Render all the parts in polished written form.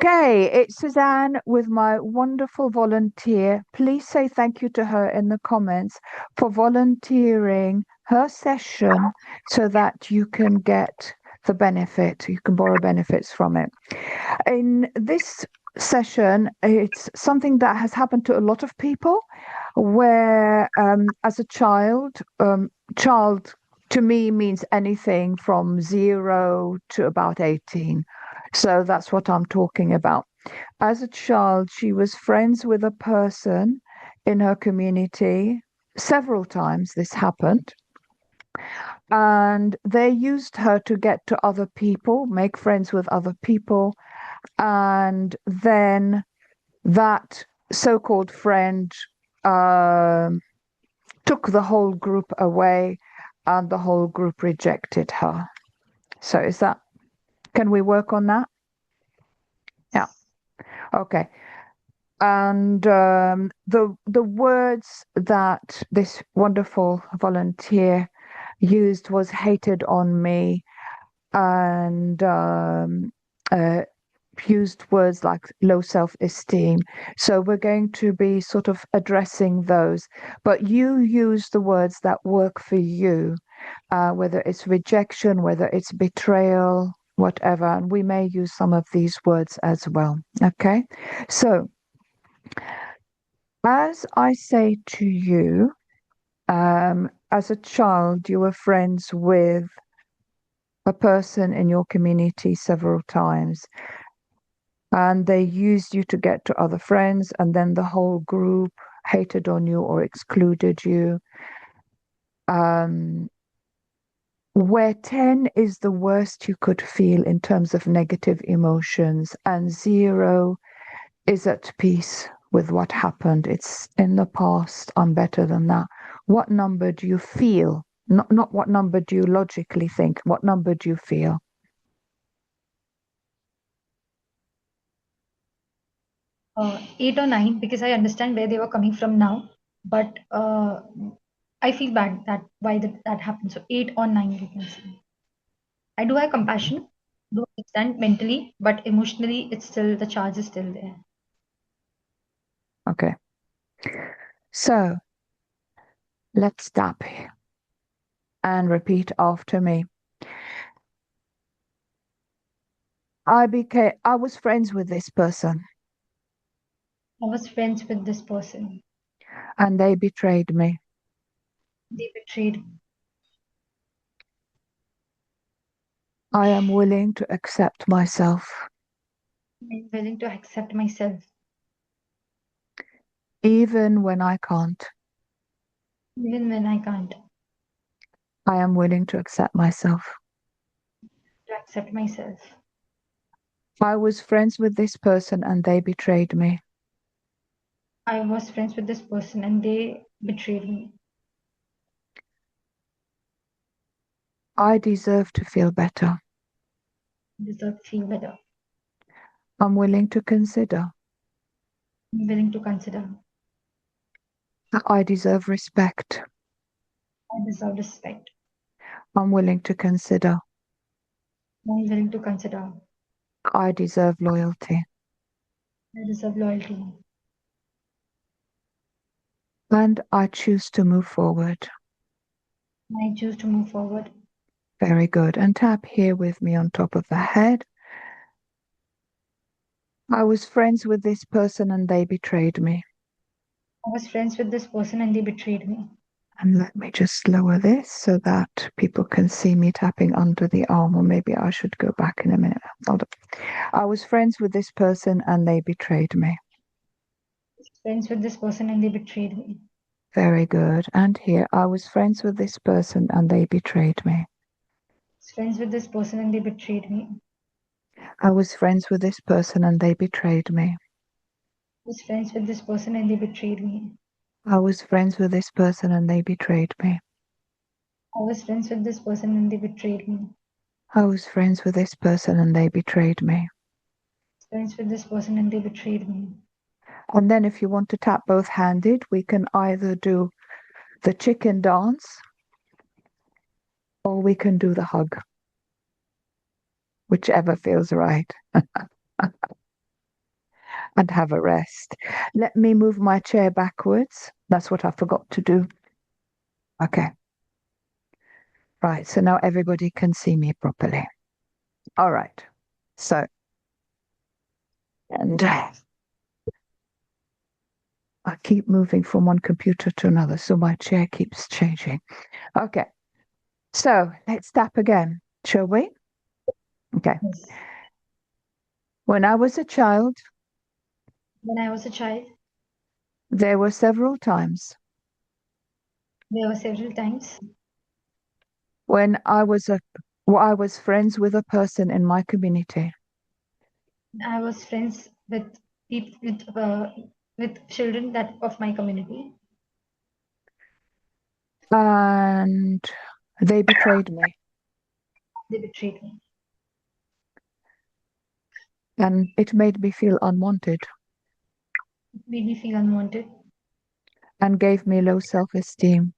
Okay, it's Suzanne with my wonderful volunteer. Please say thank you to her in the comments for volunteering her session so that you can get the benefit, you can borrow benefits from it. In this session, it's something that has happened to a lot of people where, as a child to me means anything from 0 to about 18. So that's what I'm talking about. As a child, she was friends with a person in her community. Several times this happened. And they used her to get to other people, make friends with other people. And then that so called friend um took the whole group away, and the whole group rejected her. So, can we work on that? Yeah. Okay. And the words that this wonderful volunteer used was hated on me, and uh, used words like low self-esteem. So we're going to be sort of addressing those, but you use the words that work for you, whether it's rejection, whether it's betrayal, whatever. And we may use some of these words as well. Okay. So as I say to you, as a child, you were friends with a person in your community several times, and they used you to get to other friends, and then the whole group hated on you or excluded you. Um, where 10 is the worst you could feel in terms of negative emotions, and 0 is at peace with what happened. It's in the past. I'm better than that. What number do you feel? Not what number do you logically think? What number do you feel? 8 or 9 because I understand where they were coming from now, but I feel bad that why that happened. So 8 or 9, you can say. I do have compassion, do understand mentally, but emotionally, it's still the charge is still there. Okay. So let's stop here and repeat after me. I was friends with this person I was friends with this person. and they betrayed me. They betrayed me. I am willing to accept myself, I'm willing to accept myself, even when I can't. even when I can't. I am willing to accept myself. To accept myself. I was friends with this person and they betrayed me. I was friends with this person and they betrayed me. I deserve to feel better. I deserve to feel better. I'm willing to consider. I'm willing to consider. I deserve respect. I deserve respect. I'm willing to consider. I'm willing to consider. I deserve loyalty. I deserve loyalty. And I choose to move forward. I choose to move forward. Very good. And tap here with me on top of the head. I was friends with this person and they betrayed me. I was friends with this person and they betrayed me. And let me just lower this so that people can see me tapping under the arm, or maybe I should go back in a minute. Hold on. I was friends with this person and they betrayed me. Friends with this person and they betrayed me. Very good. And here, I was friends with this person and they betrayed me. Friends with this person and they betrayed me. I was friends with this person and they betrayed me. Was friends with this person and they betrayed me. I was friends with this person and they betrayed me. I was friends with this person and they betrayed me. I was friends with this person and they betrayed me. Friends with this person and they betrayed me. And then if you want to tap both handed, we can either do the chicken dance or we can do the hug, whichever feels right. and have a rest. Let me move my chair backwards. That's what I forgot to do. Okay. Right. So now everybody can see me properly. All right. So, and I keep moving from one computer to another, so my chair keeps changing. Okay. So let's tap again, shall we? Okay. Yes. When I was a child, When I was a child, there were several times there were several times when I was friends with a person in my community, I was friends with people with children that of my community. and they betrayed me, They betrayed me. and it made me feel unwanted It made me feel unwanted. and gave me low self-esteem.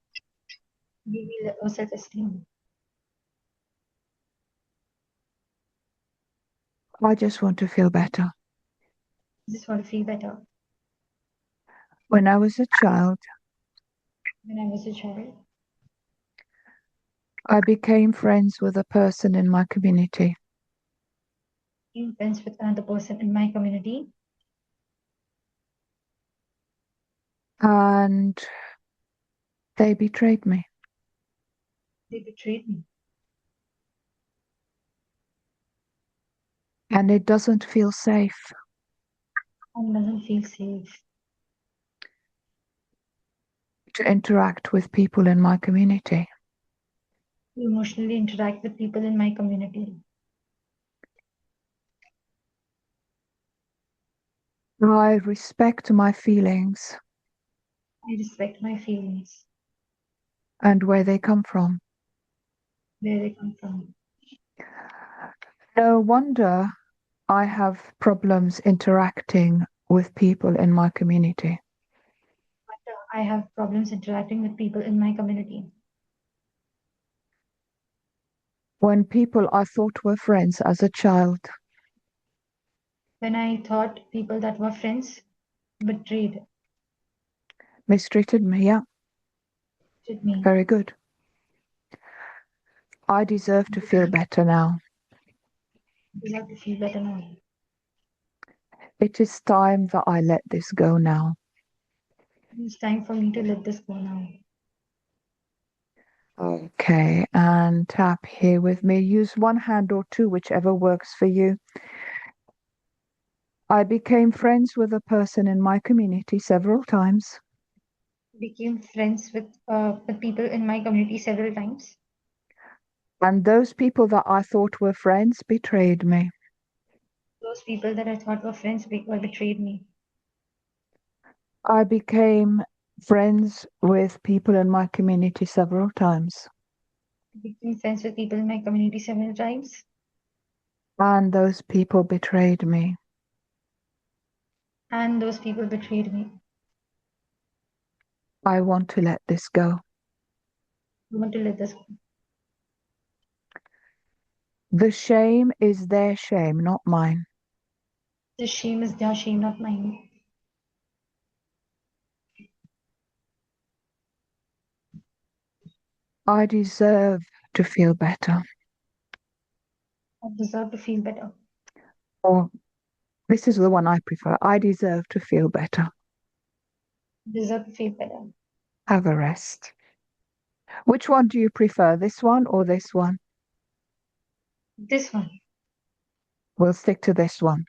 Gave me low self-esteem. I just want to feel better. I just want to feel better. When I was a child, When I was a child, I became friends with a person in my community, I became friends with another person in my community. and they betrayed me. They betrayed me. And it doesn't feel safe And doesn't feel safe to interact with people in my community. to emotionally interact with people in my community. I respect my feelings I respect my feelings, and where they come from. where they come from. No wonder I have problems interacting with people in my community. But I have problems interacting with people in my community. When people I thought were friends as a child When I thought people that were friends betrayed mistreated me, yeah, me. very good. I deserve to feel better now. I deserve to feel better now. It is time that I let this go now. It's time for me to let this go now. Okay, and tap here with me. Use one hand or two, whichever works for you. I became friends with a person in my community several times, Became friends with people in my community several times. and those people that I thought were friends betrayed me. Those people that I thought were friends betrayed me. I became friends with people in my community several times, Became friends with people in my community several times. and those people betrayed me. And those people betrayed me. I want to let this go. I want to let this go. The shame is their shame, not mine. The shame is their shame, not mine. I deserve to feel better. I deserve to feel better. Or this is the one I prefer. I deserve to feel better. I deserve to feel better. Have a rest. Which one do you prefer, this one or this one? This one. We'll stick to this one.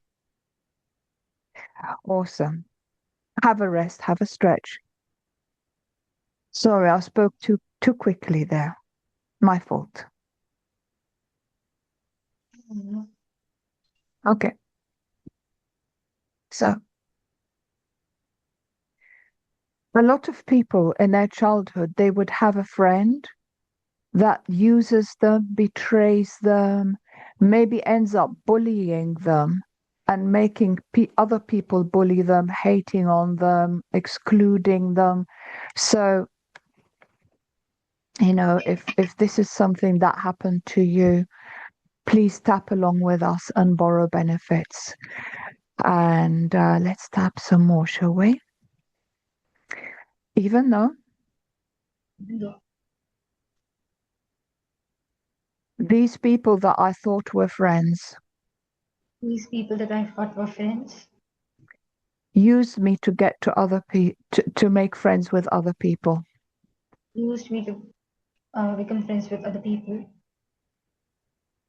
Awesome. Have a rest, have a stretch. Sorry, I spoke too quickly there. My fault. Mhm. Okay. So a lot of people in their childhood, they would have a friend that uses them, betrays them, maybe ends up bullying them and making other people bully them, hating on them, excluding them. So, if this is something that happened to you, please tap along with us and borrow benefits. And let's tap some more, shall we? Even though Even though these people that I thought were friends these people that I thought were friends used me to get to other people, to make friends with other people. used me to become friends with other people,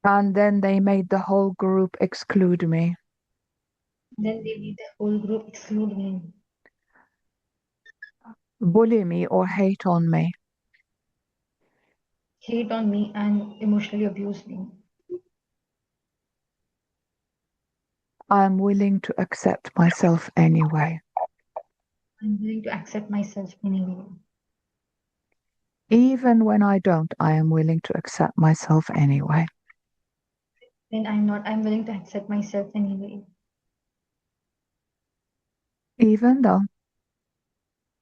And then they made the whole group exclude me. then they made the whole group exclude me, Bully me or hate on me. hate on me, and emotionally abuse me. I'm willing to accept myself anyway. I'm willing to accept myself anyway. Even when I don't, I am willing to accept myself anyway. When I'm not, I'm willing to accept myself anyway. Even though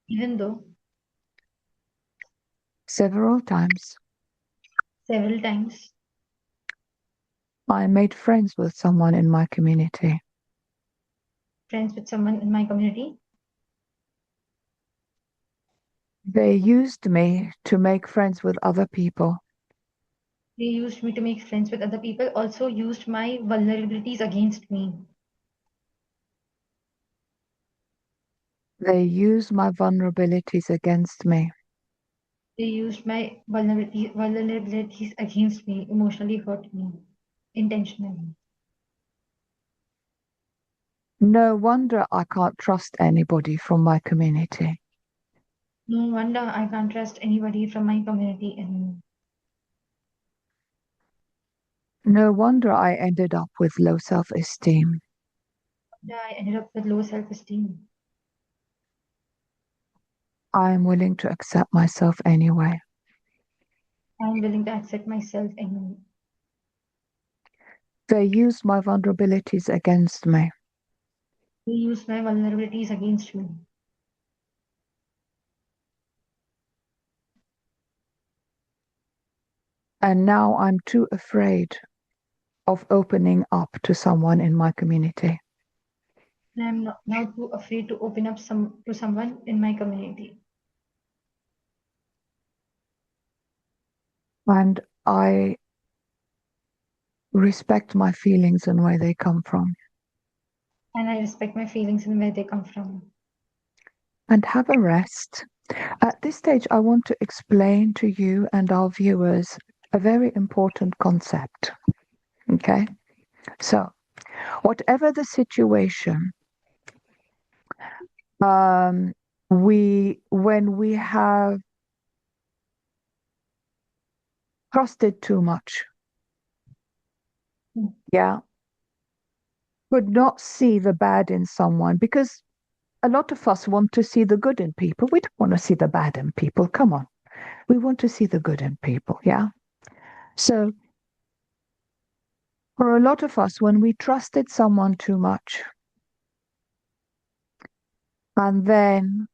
Even though several times several times I made friends with someone in my community. friends with someone in my community, They used me to make friends with other people. they used me to make friends with other people, also used my vulnerabilities against me. They used my vulnerabilities against me. They used my vulnerabilities against me, emotionally hurt me, intentionally. No wonder I can't trust anybody from my community. No wonder I can't trust anybody from my community anymore. No wonder I ended up with low self-esteem. No wonder I ended up with low self-esteem. I am willing to accept myself anyway. I'm willing to accept myself anyway. They used my vulnerabilities against me. They used my vulnerabilities against me. And now I'm too afraid of opening up to someone in my community. And I'm not, now too afraid to open up to someone in my community. And I respect my feelings and where they come from. And I respect my feelings and where they come from. And have a rest. At this stage, I want to explain to you and our viewers a very important concept. Okay? So, whatever the situation, when we have trusted too much, Mm. yeah, could not see the bad in someone because a lot of us want to see the good in people. We don't want to see the bad in people. Come on. We want to see the good in people. Yeah. So, for a lot of us, when we trusted someone too much, and then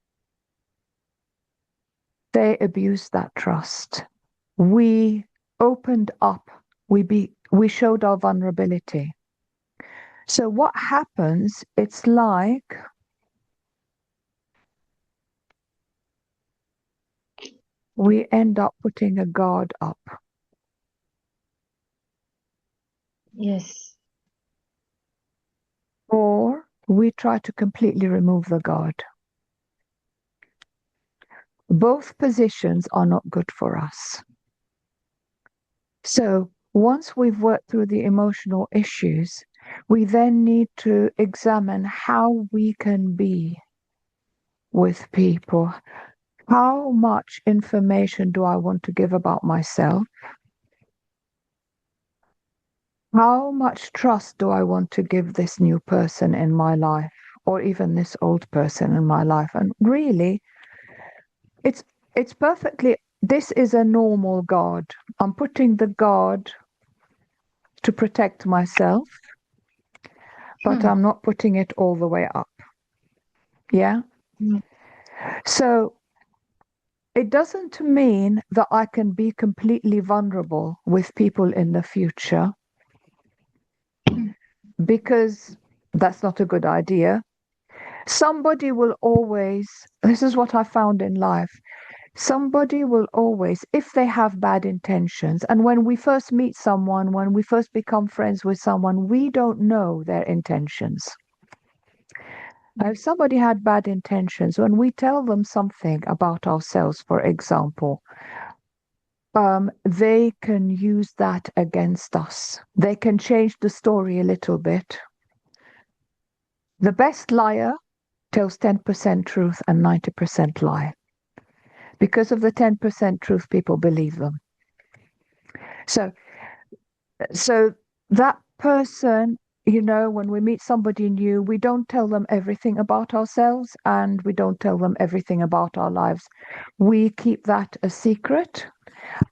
they abused that trust, we opened up, we showed our vulnerability. So what happens, it's like we end up putting a guard up, Yes. or we try to completely remove the guard. Both positions are not good for us. So once we've worked through the emotional issues, we then need to examine how we can be with people. How much information do I want to give about myself? How much trust do I want to give this new person in my life, or even this old person in my life? And really, it's it's perfectly, this is a normal guard. I'm putting the guard to protect myself, but Hmm. I'm not putting it all the way up. Yeah. Hmm. So it doesn't mean that I can be completely vulnerable with people in the future Hmm. because That's not a good idea. Somebody will always, this is what I found in life. Somebody will always, if they have bad intentions, and when we first meet someone, when we first become friends with someone, we don't know their intentions. Now, if somebody had bad intentions, when we tell them something about ourselves, for example, they can use that against us. They can change the story a little bit. The best liar tells 10% truth and 90% lie. Because of the 10% truth, people believe them. So, so that person, when we meet somebody new, we don't tell them everything about ourselves and we don't tell them everything about our lives. We keep that a secret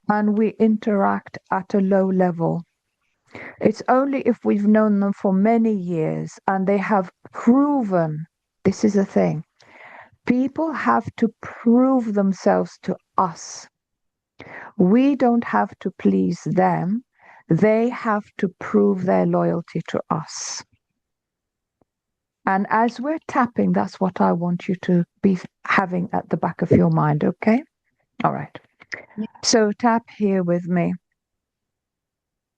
and we interact at a low level. It's only if we've known them for many years and they have proven, this is a thing, people have to prove themselves to us. We don't have to please them. They have to prove their loyalty to us. And as we're tapping, that's what I want you to be having at the back of your mind, okay? All right. Yeah. So tap here with me.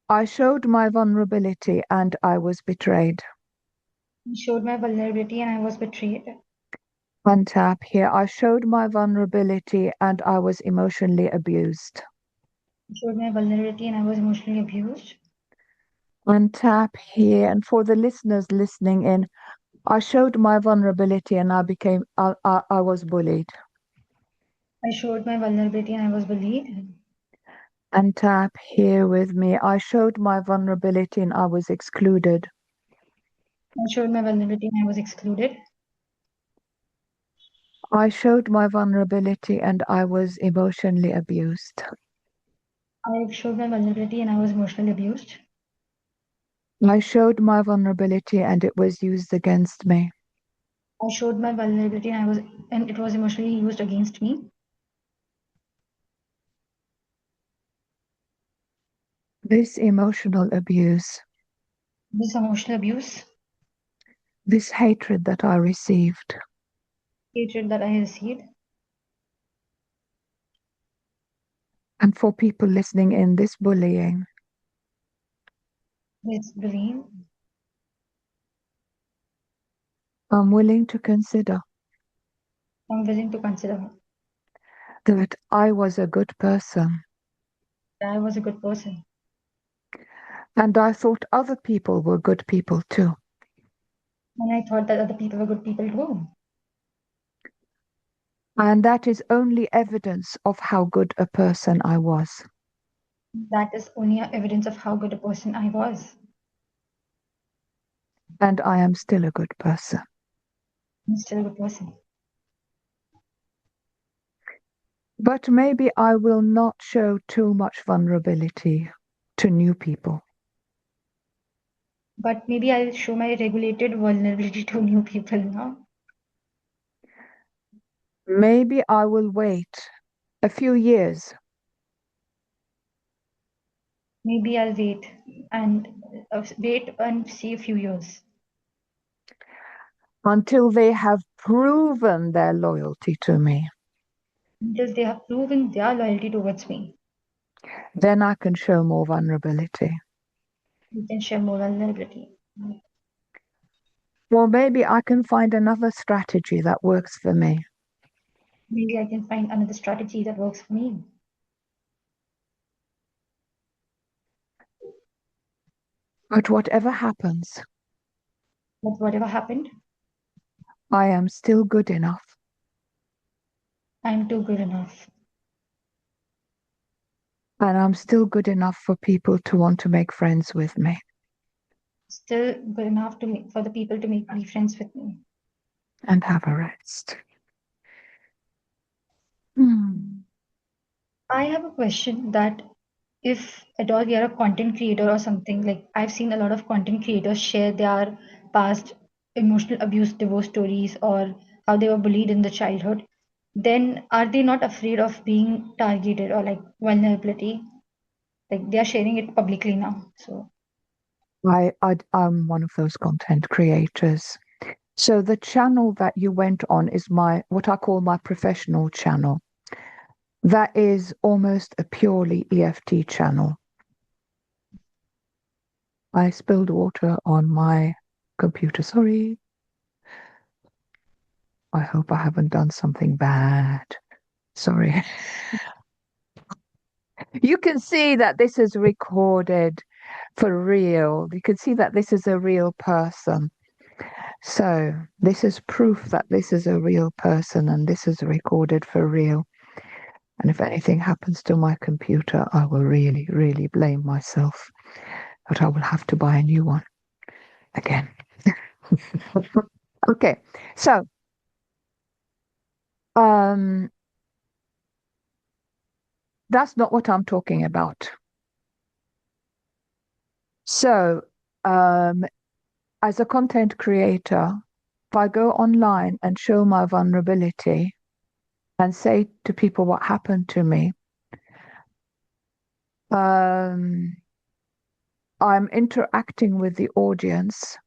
I showed my vulnerability and I was betrayed. I showed my vulnerability and I was betrayed. Untap here. I showed my vulnerability and I was emotionally abused. I showed my vulnerability and I was emotionally abused. Untap here. And for the listeners listening in, I showed my vulnerability and I was bullied. I showed my vulnerability and I was bullied. Untap here with me. I showed my vulnerability and I was excluded. I showed my vulnerability and I was excluded. I showed my vulnerability and I was emotionally abused. I showed my vulnerability and I was emotionally abused. I showed my vulnerability and it was used against me. I showed my vulnerability and it was emotionally used against me. This emotional abuse, This emotional abuse, this hatred that I received, hatred that I received, and for people listening in, this bullying, this bullying, I'm willing to consider I'm willing to consider that I was a good person that I was a good person. and I thought other people were good people too. And I thought that other people were good people too. And that is only evidence of how good a person I was. That is only evidence of how good a person I was. And I am still a good person. I'm still a good person. But maybe I will not show too much vulnerability to new people. But maybe I'll show my regulated vulnerability to new people now. Maybe I will wait a few years Maybe I'll wait and see a few years until they have proven their loyalty to me. until they have proven their loyalty towards me. Then I can show more vulnerability. We can share more vulnerability. Or maybe I can find another strategy that works for me. Maybe I can find another strategy that works for me. But whatever happens, But whatever happened, I am still good enough. I'm too good enough. And I'm still good enough for people to want to make friends with me Still good enough for the people to be friends with me. and have a rest. Hmm. I have a question that if at all we are a content creator or something, like I've seen a lot of content creators share their past emotional abuse, divorce stories, or how they were bullied in the childhood, then are they not afraid of being targeted or like vulnerability? Like they are sharing it publicly now. So I'm one of those content creators. So the channel that you went on is my what I call my professional channel. That is almost a purely EFT channel. I spilled water on my computer. Sorry. I hope I haven't done something bad. Sorry. You can see that this is recorded for real. You can see that this is a real person. So this is proof that this is a real person and this is recorded for real. And if anything happens to my computer, I will really, really blame myself. But I will have to buy a new one again. Okay, so um, that's not what I'm talking about. So, um, as a content creator, if I go online and show my vulnerability and say to people what happened to me, um, I'm interacting with the audience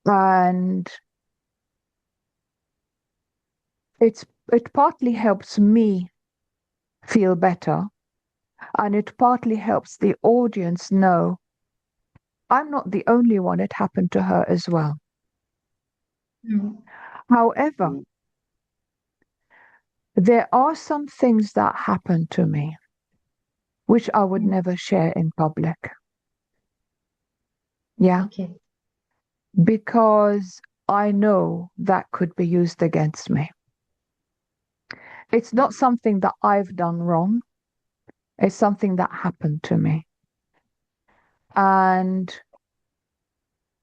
and it partly helps me feel better and it partly helps the audience know I'm not the only one. It happened to her as well. Mm. However, there are some things that happen to me which I would Mm. never share in public. Yeah, Okay. because I know that could be used against me. It's not something that I've done wrong, it's something that happened to me. And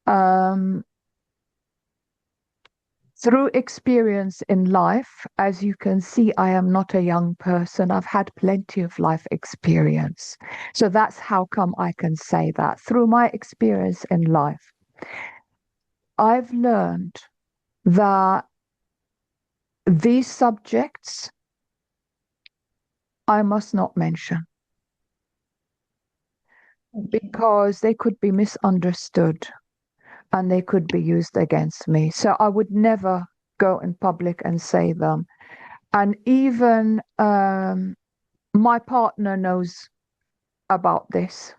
um, through experience in life, as you can see, I am not a young person. I've had plenty of life experience. So that's how come I can say that. Through my experience in life, I've learned that these subjects I must not mention Okay. because they could be misunderstood and they could be used against me. So I would never go in public and say them. And even my partner knows about this.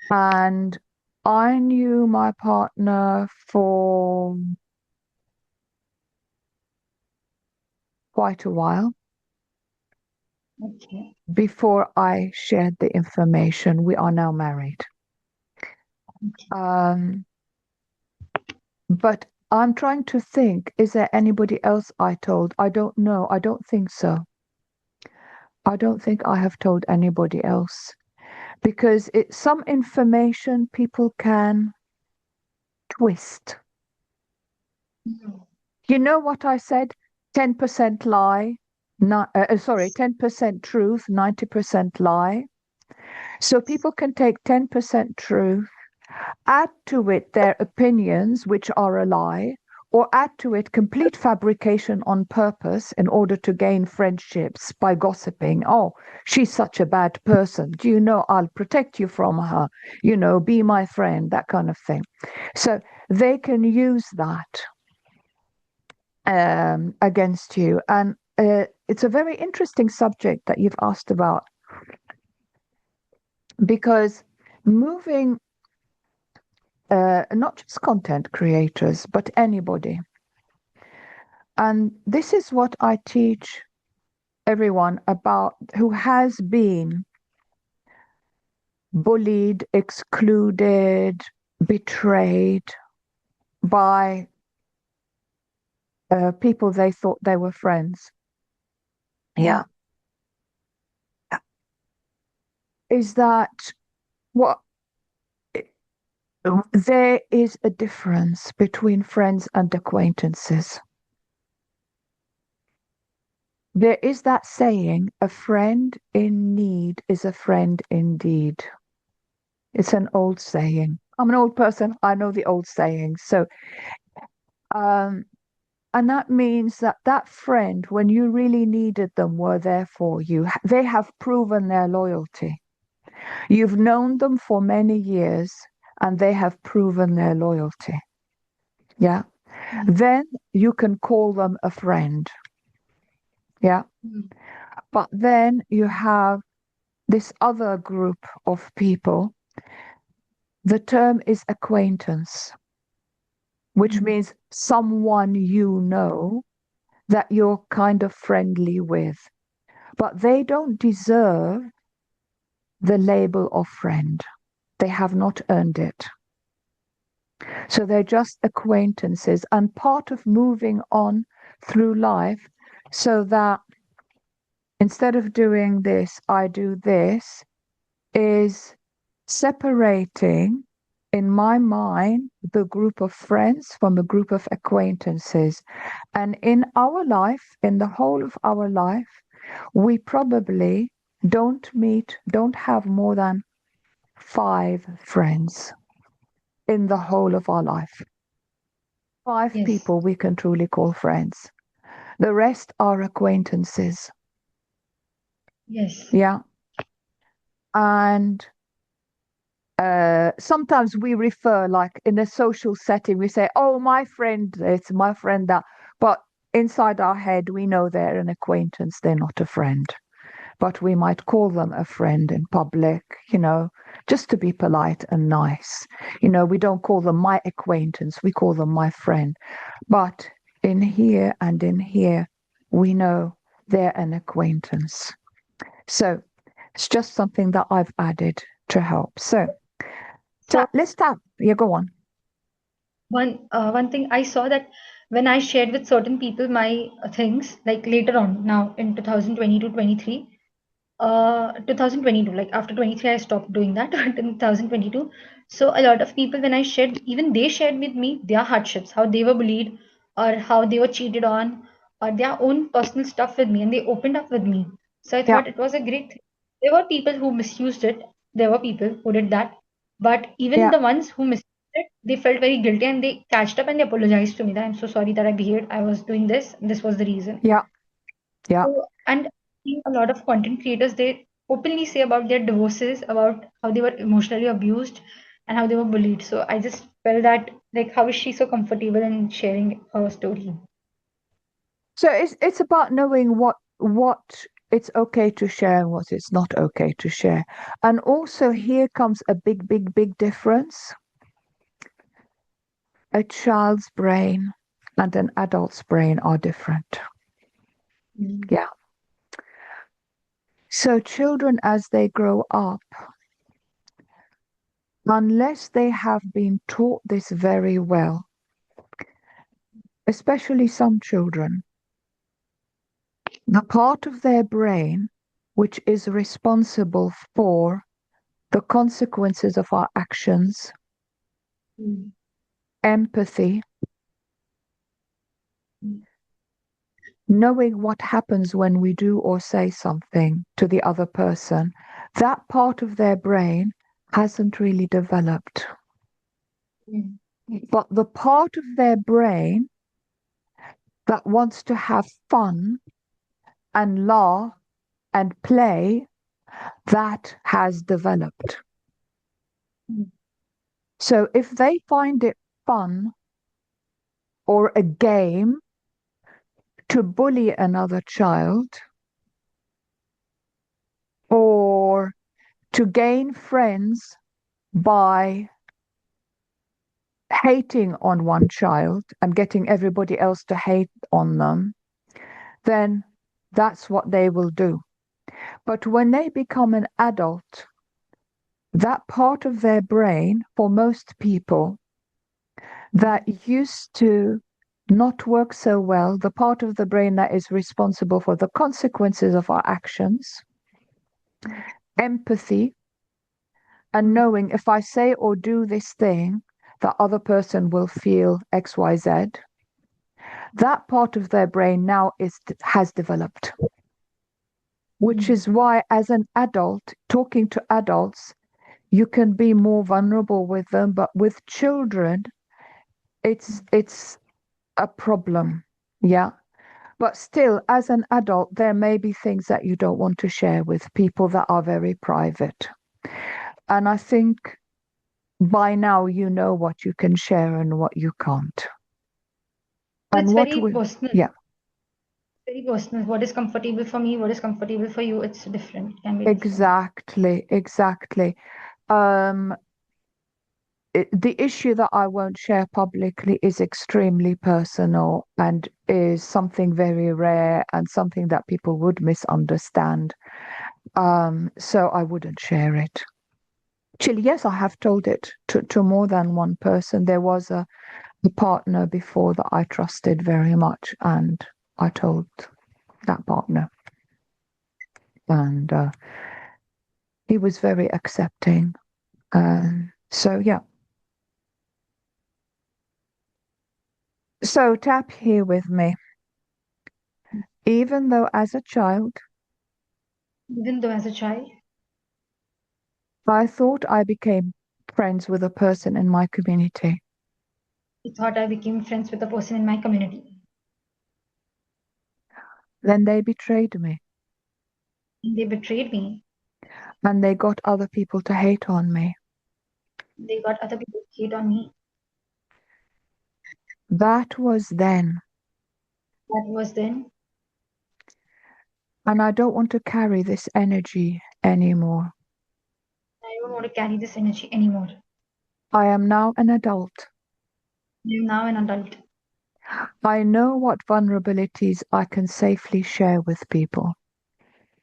And I knew my partner for quite a while Okay. before I shared the information. We are now married. Okay. Um, but I'm trying to think, is there anybody else I told? I don't know. I don't think so. I don't think I have told anybody else because it's some information people can twist. Mm. You know what I said? 10% lie, not, sorry, 10% truth, 90% lie. So people can take 10% truth, add to it their opinions, which are a lie, or add to it complete fabrication on purpose in order to gain friendships by gossiping. Oh, she's such a bad person. Do you know I'll protect you from her? You know, be my friend, that kind of thing. So they can use that against you. And it's a very interesting subject that you've asked about because moving, not just content creators, but anybody. And this is what I teach everyone about who has been bullied, excluded, betrayed by people they thought they were friends. Mm. Yeah. Is that what there is a difference between friends and acquaintances. There is that saying, a friend in need is a friend indeed. It's an old saying. I'm an old person. I know the old saying. So, um, and that means that that friend, when you really needed them, were there for you. They have proven their loyalty. You've known them for many years and they have proven their loyalty. Yeah. Mm. Then you can call them a friend. Yeah. Mm. But then you have this other group of people. The term is acquaintance, which Mm. means someone you know that you're kind of friendly with, but they don't deserve the label of friend. They have not earned it. So they're just acquaintances and part of moving on through life so that instead of doing this, I do this is separating in my mind the group of friends from a group of acquaintances. And in our life, in the whole of our life, we probably don't have more than 5 friends in the whole of our life. 5 Yes. people we can truly call friends. The rest are acquaintances. Yes. Yeah. And sometimes we refer, like in a social setting, we say, oh, my friend, it's my friend that. But inside our head, we know they're an acquaintance, they're not a friend. But we might call them a friend in public, just to be polite and nice. We don't call them my acquaintance, we call them my friend. But in here and in here, we know they're an acquaintance. So it's just something that I've added to help. So let's start. Yeah, go on. One thing I saw that when I shared with certain people my things, like later on now in 2022, 23, 2022, like after 23 I stopped doing that, but in 2022, so a lot of people, when I shared, even they shared with me their hardships, how they were bullied or how they were cheated on or their own personal stuff with me, and they opened up with me. So I Yeah, thought it was a great thing. There were people who misused it, there were people who did that, but even yeah, the ones who misused it, they felt very guilty and they catched up and they apologized to me that I'm so sorry that I behaved, I was doing this was the reason. yeah, yeah. So, and seeing a lot of content creators, they openly say about their divorces, about how they were emotionally abused and how they were bullied. So I just felt that, like, how is she so comfortable in sharing her story? So it's about knowing what it's okay to share and what it's not okay to share. And also here comes a big, big, big difference. A child's brain and an adult's brain are different. Mm. Yeah. So children as they grow up, unless they have been taught this very well, especially some children, the part of their brain which is responsible for the consequences of our actions, Mm. empathy, Mm. knowing what happens when we do or say something to the other person, that part of their brain hasn't really developed. Mm. But the part of their brain that wants to have fun and laugh and play, that has developed. Mm. So if they find it fun or a game to bully another child or to gain friends by hating on one child and getting everybody else to hate on them, then that's what they will do. But when they become an adult, that part of their brain, for most people, that used to not work so well, the part of the brain that is responsible for the consequences of our actions, empathy, and Mm. knowing if I say or do this thing, the other person will feel XYZ, that part of their brain now has developed. Which Mm. is why, as an adult, talking to adults, you can be more vulnerable with them, but with children, it's a problem. Yeah. But still, as an adult, there may be things that you don't want to share with people that are very private. And I think by now you know what you can share and what you can't. So And it's what very we, personal. yeah, Very personal. What is comfortable for me, what is comfortable for you, it's different, can be different. exactly, exactly. Um, the issue that I won't share publicly is extremely personal and is something very rare and something that people would misunderstand. So I wouldn't share it. Actually, yes, I have told it to more than one person. There was a partner before that I trusted very much, and I told that partner, and he was very accepting. So, yeah. So, tap here with me. Even though as a child, Even though as a child, I thought I became friends with a person in my community. I thought I became friends with a person in my community. Then they betrayed me They betrayed me. and they got other people to hate on me. They got other people to hate on me. That was then. That was then. And I don't want to carry this energy anymore. I don't want to carry this energy anymore. I am now an adult. I am now an adult. I know what vulnerabilities I can safely share with people.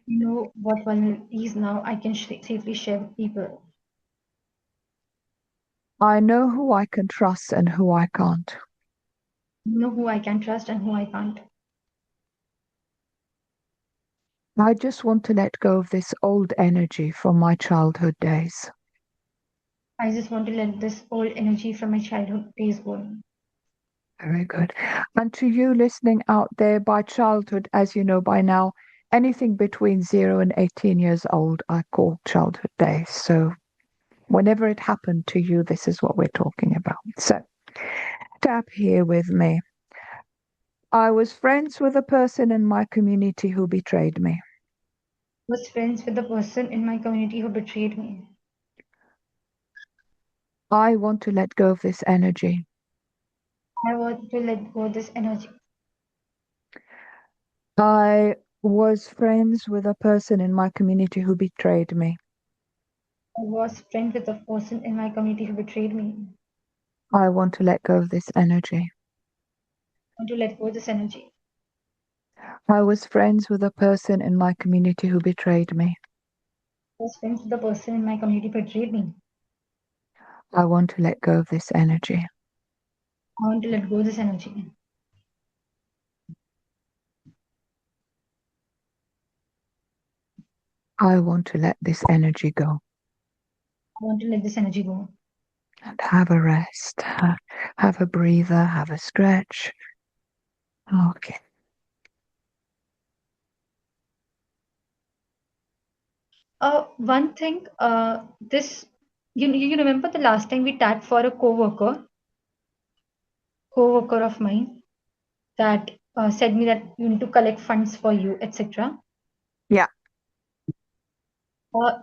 I know what vulnerabilities now I can safely share with people. I know who I can trust and who I can't. I know who I can trust and who I can't. I just want to let go of this old energy from my childhood days. I just want to let this old energy from my childhood days go. Very good. And to you listening out there, by childhood, as you know by now, anything between 0 and 18 years old, I call childhood days. So whenever it happened to you, this is what we're talking about. So tap here with me. I was friends with a person in my community who betrayed me. Was friends with the person in my community who betrayed me. I want to let go of this energy. I want to let go of this energy. I was friends with a person in my community who betrayed me. I was friends with the person in my community who betrayed me. I want to let go of this energy. I want to let go of this energy. I was friends with a person in my community who betrayed me. I was friends with the person in my community who betrayed me. I want to let go of this energy. I want to let go of this energy. I want to let this energy go I want to let this energy go. and have a rest, have a breather, have a stretch. Okay. One thing, this you remember the last time we tagged for a coworker of mine that said me that you need to collect funds for you, etc. Yeah.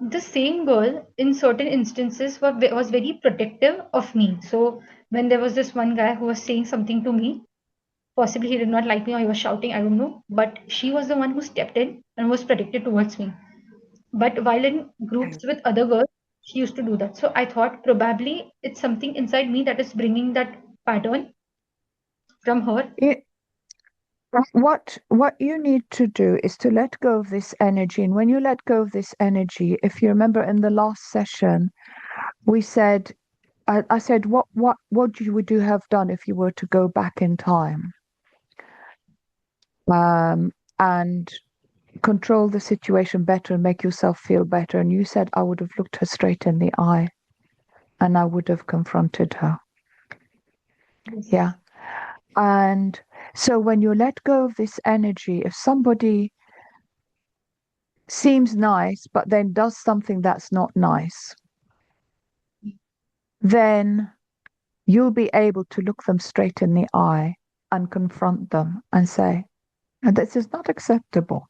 The same girl in certain instances was very protective of me. So when there was this one guy who was saying something to me, possibly he did not like me or he was shouting, I don't know, but she was the one who stepped in and was protective towards me. But while in Okay. groups with other girls, she used to do that. So I thought probably it's something inside me that is bringing that pattern from her. It, what you need to do is to let go of this energy. And when you let go of this energy, if you remember in the last session, we said, I said, what would you have done if you were to go back in time? And control the situation better and make yourself feel better. And you said I would have looked her straight in the eye and I would have confronted her. Yeah. Yes. And so when you let go of this energy, if somebody seems nice, but then does something that's not nice, then you'll be able to look them straight in the eye and confront them and say, this is not acceptable.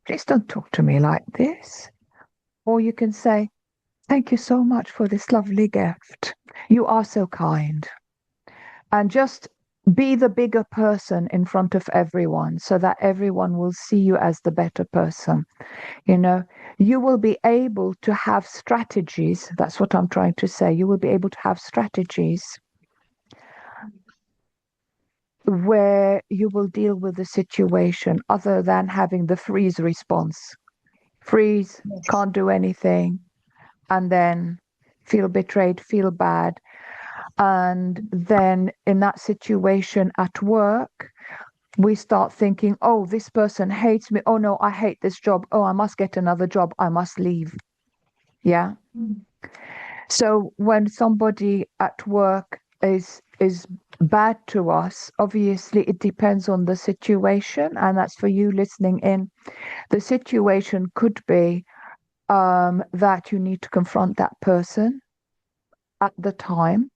Please don't talk to me like this. Or you can say, Thank you so much for this lovely gift. You are so kind. And just be the bigger person in front of everyone so that everyone will see you as the better person. You know, you will be able to have strategies. That's what I'm trying to say. You will be able to have strategies where you will deal with the situation other than having the freeze response. Freeze, Yes. can't do anything, and then feel betrayed, feel bad. And then in that situation at work, we start thinking, oh, this person hates me. Oh, no, I hate this job. Oh, I must get another job. I must leave. Yeah. Mm. So when somebody at work is bad to us, obviously it depends on the situation, and that's for you listening in. The situation could be that you need to confront that person at the time.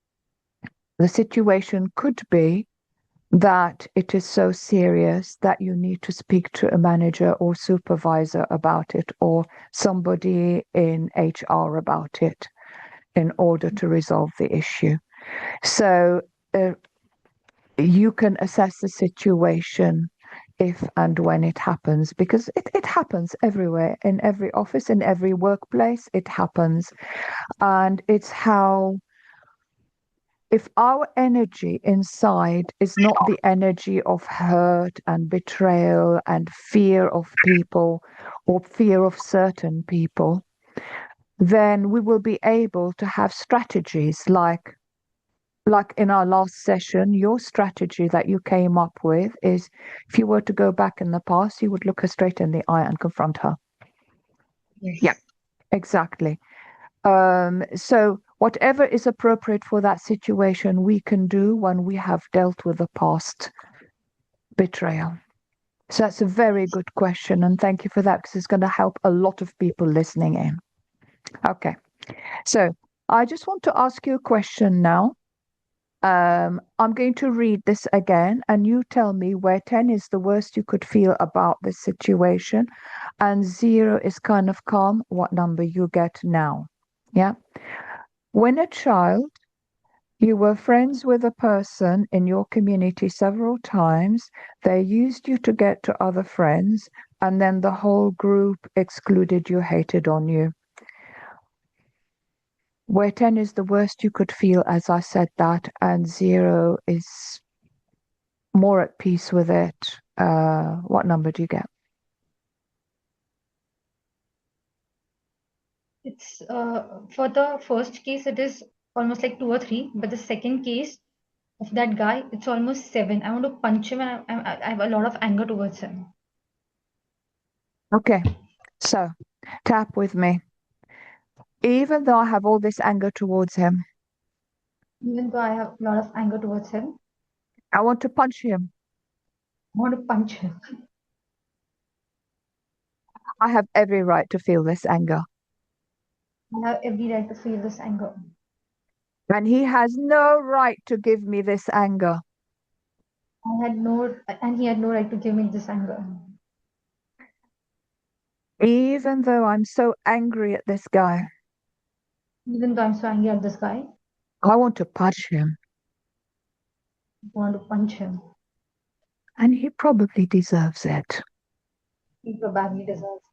The situation could be that it is so serious that you need to speak to a manager or supervisor about it or somebody in HR about it in order to resolve the issue. So uh, you can assess the situation if and when it happens because it happens everywhere, in every office, in every workplace, it happens. And it's how, if our energy inside is not the energy of hurt and betrayal and fear of people or fear of certain people, then we will be able to have strategies like in our last session, your strategy that you came up with is if you were to go back in the past, you would look her straight in the eye and confront her. Yeah, Yes. exactly. So whatever is appropriate for that situation, we can do when we have dealt with the past betrayal. So that's a very good question, and thank you for that because it's going to help a lot of people listening in. Okay, so I just want to ask you a question now. I'm going to read this again, and you tell me where 10 is the worst you could feel about this situation, and 0 is kind of calm, what number you get now. Yeah. When a child, you were friends with a person in your community several times, they used you to get to other friends, and then the whole group excluded you, hated on you. Where 10 is the worst you could feel, as I said that, and 0 is more at peace with it. What number do you get? It's for the first case, it is almost like 2 or 3, but the second case of that guy, it's almost 7. I want to punch him, and I have a lot of anger towards him. Okay, so tap with me. Even though I have all this anger towards him, Even though I have a lot of anger towards him, I want to punch him. I want to punch him. I have every right to feel this anger. I have every right to feel this anger. And he has no right to give me this anger. And he had no right to give me this anger. Even though I'm so angry at this guy, Even though I'm so angry at this guy, I want to punch him. I want to punch him. And he probably deserves it. He probably deserves.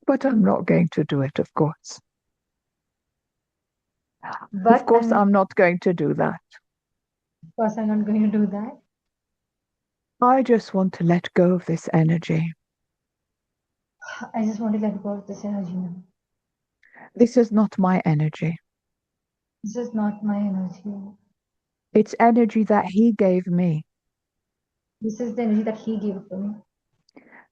But I'm not going to do it, of course. Of But course, I'm, of I'm not going to do that. course, I'm not going to do that. I just want to let go of this energy. I just want to let go of this energy now. This is not my energy. This is not my energy. It's energy that he gave me. This is the energy that he gave to me.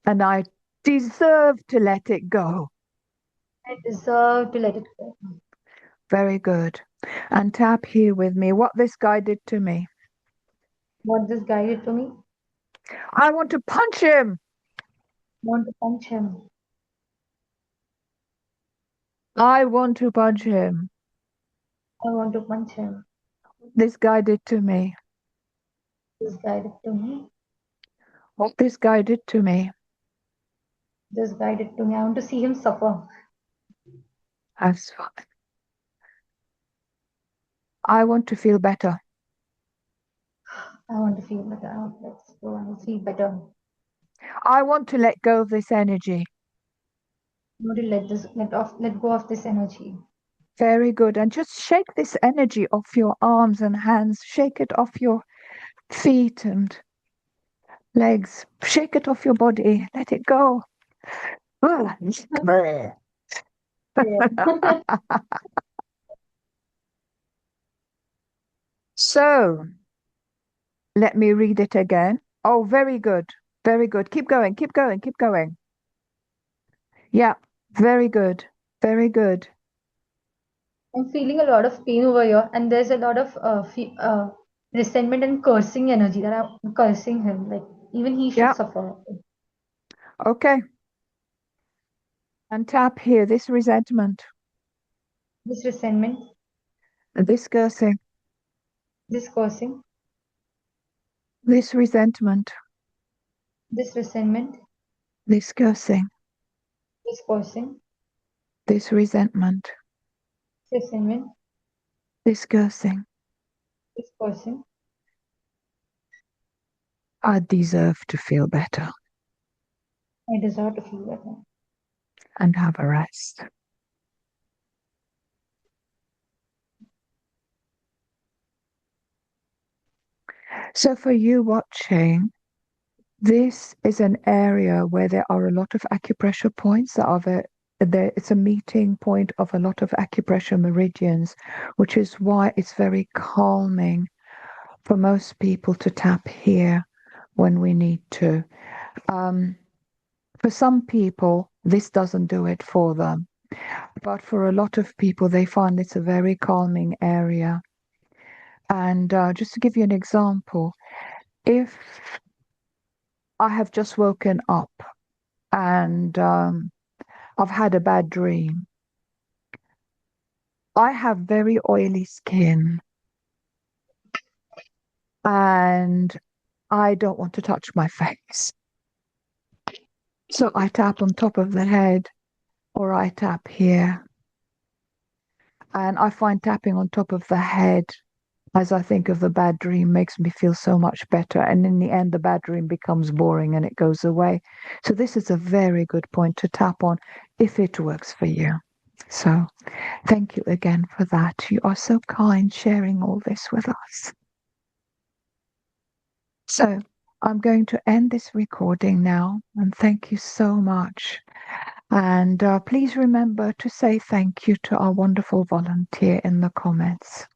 And I deserve to let it go. I deserve to let it go. Very good. And tap here with me what this guy did to me. What this guy did to me, I want to punch him. I want to punch him. I want to punch him. I want to punch him. This guy did to me. This guy did to me. What this guy did to me. Just guide it to me. I want to see him suffer. That's fine. I want to feel better. I want to feel better. Let's go. I will feel better. I want to let go of this energy. I want to let go of this energy. Very good. And just shake this energy off your arms and hands. Shake it off your feet and legs. Shake it off your body. Let it go. Ah. Yeah. So let me read it again. Oh, very good. Very good. Keep going. Keep going. Keep going. Yeah. Very good. Very good. I'm feeling a lot of pain over here, and there's a lot of resentment and cursing energy that I'm cursing him. Like even he should Yeah. suffer. Okay. And tap here. This resentment. This resentment, This cursing. this cursing, This resentment. this resentment, This cursing. this cursing, This resentment. this resentment, This cursing. this cursing. I deserve to feel better I deserve to feel better. and have a rest. So, for you watching, this is an area where there are a lot of acupressure points that are there. It's a meeting point of a lot of acupressure meridians, which is why it's very calming for most people to tap here when we need to. Um, for some people, this doesn't do it for them. But for a lot of people, they find it's a very calming area. And just to give you an example, if I have just woken up and I've had a bad dream, I have very oily skin and I don't want to touch my face. So I tap on top of the head or I tap here. And I find tapping on top of the head as I think of the bad dream makes me feel so much better. And in the end, the bad dream becomes boring and it goes away. So this is a very good point to tap on if it works for you. So thank you again for that. You are so kind sharing all this with us. So I'm going to end this recording now and thank you so much. And please remember to say thank you to our wonderful volunteer in the comments.